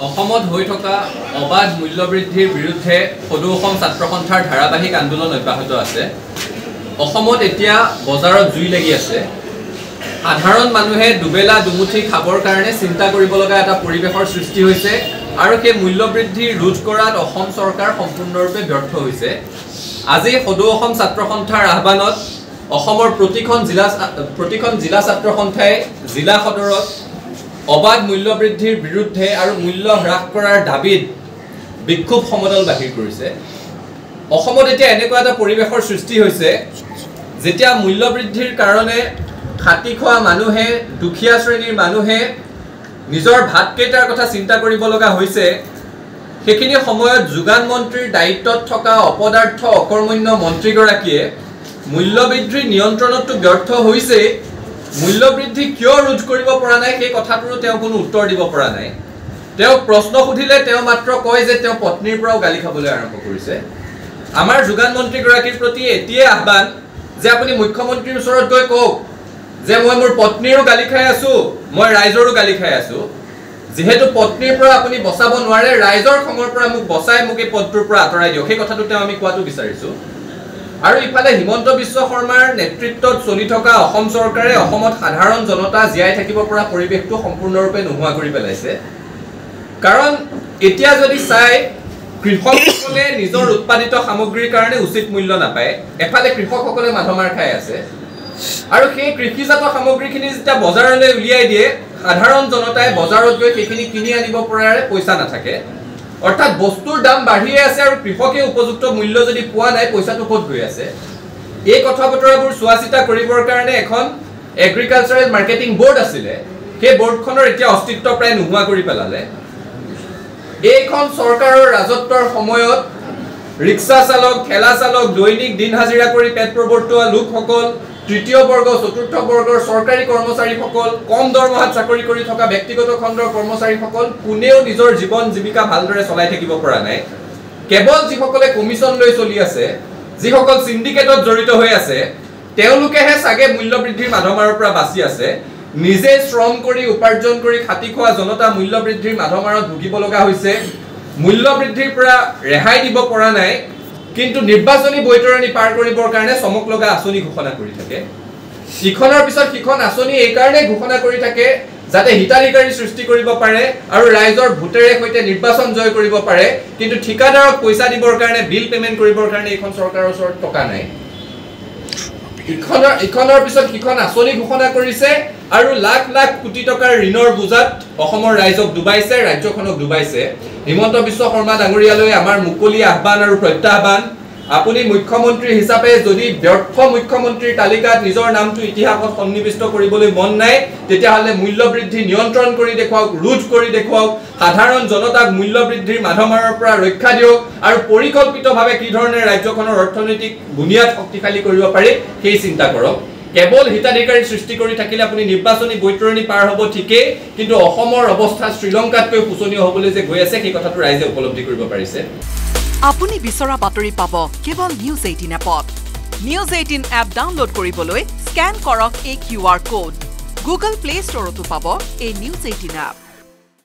অসমত হৈ থকা অবাধ মূল্যবৃদ্ধিৰ বিৰুদ্ধে সদৌ অসম ছাত্ৰ সন্থাৰ ধাৰাবাহিক আন্দোলন অব্যাহত আছে। অসমত এতিয়া বজাৰত জুই লাগি আছে। সাধাৰণ মানুহে দুবেলা দুমুঠি খাবৰ কাৰণে চিন্তা কৰিব লগা এটা পৰিৱেশৰ সৃষ্টি হৈছে আৰু সেই মূল্যবৃদ্ধি ৰোধ কৰাত অসম চৰকাৰ সম্পূৰ্ণৰূপে ব্যৰ্থ হৈছে। আজি সদৌ অসম ছাত্ৰ সন্থাৰ আহ্বানত অসমৰ প্ৰতিখন জিলা ছাত্ৰ সন্থাই জিলা সদৰত অবাধ মূল্যবৃদ্ধিৰ বিৰুদ্ধে আৰু মূল্য হ্ৰাস কৰাৰ দাবীত বিক্ষোভ সমদল বাহিৰ কৰিছে। অসমত এতিয়া এনেকুৱা এটা পৰিৱেশৰ সৃষ্টি হৈছে যেতিয়া মূল্যবৃদ্ধিৰ কাৰণে খাটি খোৱা মানুহে দুখীয়া শ্ৰেণীৰ মানুহে নিজৰ ভাতকেইটাৰ কথা চিন্তা কৰিব লগা হৈছে। সেইখিনি সময়ত যোগান মন্ত্ৰীৰ দায়িত্বত থকা অপদাৰ্থ অকৰ্মণ্য মন্ত্ৰীগৰাকীয়ে মূল্যবৃদ্ধি নিয়ন্ত্ৰণতো ব্যৰ্থ হৈছে। মূল্যবৃদ্ধি কিয় ৰোধ কৰিব পৰা নাই সেই কথাটোৰো তেওঁ কোনো উত্তৰ দিব পৰা নাই। তেওঁ প্ৰশ্ন সুধিলে তেওঁ মাত্ৰ কয় যে তেওঁ পত্নীৰ পৰাও গালি খাবলৈ আৰম্ভ কৰিছে। আমাৰ যোগান মন্ত্ৰীগৰাকীৰ প্ৰতি এতিয়াই আহ্বান যে আপুনি মুখ্যমন্ত্ৰীৰ ওচৰত গৈ কওক যে মই মোৰ পত্নীৰো গালি খাই আছো, মই ৰাইজৰো গালি খাই আছো। যেহেতু পত্নীৰ পৰা আপুনি বচাব নোৱাৰে, ৰাইজৰ খঙৰ পৰা মোক বচাই মোক এই পদটোৰ পৰা আঁতৰাই দিয়ক, সেই কথাটো তেওঁ আমি কোৱাটো বিচাৰিছো। আৰু ইফালে হিমন্ত বিশ্ব শৰ্মাৰ নেতৃত্বত চলি থকা অসম চৰকাৰে অসমত সাধাৰণ জনতা জীয়াই থাকিব পৰা পৰিৱেশটো সম্পূৰ্ণৰূপে নোহোৱা কৰি পেলাইছে। কাৰণ এতিয়া যদি চাই কৃষকসকলে নিজৰ উৎপাদিত সামগ্ৰীৰ কাৰণে উচিত মূল্য নাপায়, এফালে কৃষকসকলে মাধমাৰ খাই আছে আৰু সেই কৃষিজাত সামগ্ৰীখিনি যেতিয়া বজাৰলৈ উলিয়াই দিয়ে সাধাৰণ জনতাই বজাৰত গৈ সেইখিনি কিনি আনিব পৰাৰে পইচা নাথাকে। অৰ্থাৎ বস্তুৰ দাম বাঢ়িয়ে আছে আৰু কৃষকে উপযুক্ত মূল্য যদি পোৱা নাই পইচাটো ক'ত গৈ আছে। এই কথা বতৰাবোৰ চোৱা চিতা কৰিবৰ কাৰণে এখন এগ্ৰিকালচাৰেল মাৰ্কেটিং বোৰ্ড আছিলে, সেই বোৰ্ডখনৰ এতিয়া অস্তিত্ব প্ৰায় নোহোৱা কৰি পেলালে। এইখন চৰকাৰৰ ৰাজত্বৰ সময়ত ৰিক্সা চালক, ঠেলা চালক, দৈনিক দিন হাজিৰা কৰি পেট প্ৰবৰ্তোৱা লোকসকল, তৃতীয় বৰ্গ চতুৰ্থ বৰ্গৰ চৰকাৰী কৰ্মচাৰীসকল, কম দৰমহাত চাকৰি কৰি থকা ব্যক্তিগত খণ্ডৰ কৰ্মচাৰীসকল কোনেও নিজৰ জীৱন জীৱিকা ভালদৰে চলাই থাকিব পৰা নাই। কেৱল যিসকলে কমিশ্যন লৈ চলি আছে, যিসকল চিণ্ডিকেটত জড়িত হৈ আছে, তেওঁলোকেহে চাগে মূল্যবৃদ্ধিৰ মাধমাৰৰ পৰা বাচি আছে। নিজে শ্ৰম কৰি উপাৰ্জন কৰি খাটি খোৱা জনতা মূল্যবৃদ্ধিৰ মাধমাৰত ভুগিব লগা হৈছে। মূল্যবৃদ্ধিৰ পৰা ৰেহাই দিব পৰা নাই, কিন্তু নিৰ্বাচনী বৈতৰণি পাৰ কৰিবৰ কাৰণে চমক লগা আঁচনি ঘোষণা কৰি থাকে। ইখনৰ পিছত সিখন আঁচনি এইকাৰণে ঘোষণা কৰি থাকে যাতে হিতাধিকাৰী সৃষ্টি কৰিব পাৰে আৰু ৰাইজৰ ভোটেৰে সৈতে নিৰ্বাচন জয় কৰিব পাৰে, কিন্তু ঠিকাদাৰক পইচা দিবৰ কাৰণে বিল পেমেণ্ট কৰিবৰ কাৰণে এইখন চৰকাৰৰ ওচৰত টকা নাই। ইখনৰ পিছত সিখন আঁচনি ঘোষণা কৰিছে আৰু লাখ লাখ কোটি টকাৰ ঋণৰ বোজাত অসমৰ ৰাইজক ডুবাইছে, ৰাজ্যখনক ডুবাইছে। হিমন্ত বিশ্ব শৰ্মা ডাঙৰীয়ালৈ আমাৰ মুকলি আহ্বান আৰু প্ৰত্যাহ্বান, আপুনি মুখ্যমন্ত্ৰী হিচাপে যদি ব্যৰ্থ মুখ্যমন্ত্ৰীৰ তালিকাত নিজৰ নামটো ইতিহাসত সন্নিৱিষ্ট কৰিবলৈ মন নাই, তেতিয়াহ'লে মূল্যবৃদ্ধি নিয়ন্ত্ৰণ কৰি দেখুৱাওক, ৰোধ কৰি দেখুৱাওক, সাধাৰণ জনতাক মূল্যবৃদ্ধিৰ মাধমাৰৰ পৰা ৰক্ষা দিয়ক আৰু পৰিকল্পিতভাৱে কি ধৰণে ৰাজ্যখনৰ অৰ্থনৈতিক বুনিয়াদ শক্তিশালী কৰিব পাৰি সেই চিন্তা কৰক। কেৱল হিতাধিকাৰী সৃষ্টি কৰি থাকিলে আপুনি নিৰ্বাচনী বৈতৰণি পাৰ হ'ব ঠিকেই, কিন্তু অসমৰ অৱস্থা শ্ৰীলংকাতকৈ শোচনীয় হ'বলৈ যে গৈ আছে সেই কথাটো ৰাইজে উপলব্ধি কৰিব পাৰিছে। আপুনি বিচৰা বাতৰি পাব কেৱল নিউজ 18 এপত। নিউজ 18 এপ ডাউনলোড কৰিবলৈ স্কেন কৰক এই QR কোড। গুগল প্লে ষ্টৰতো পাব এই নিউজ 18 এপ।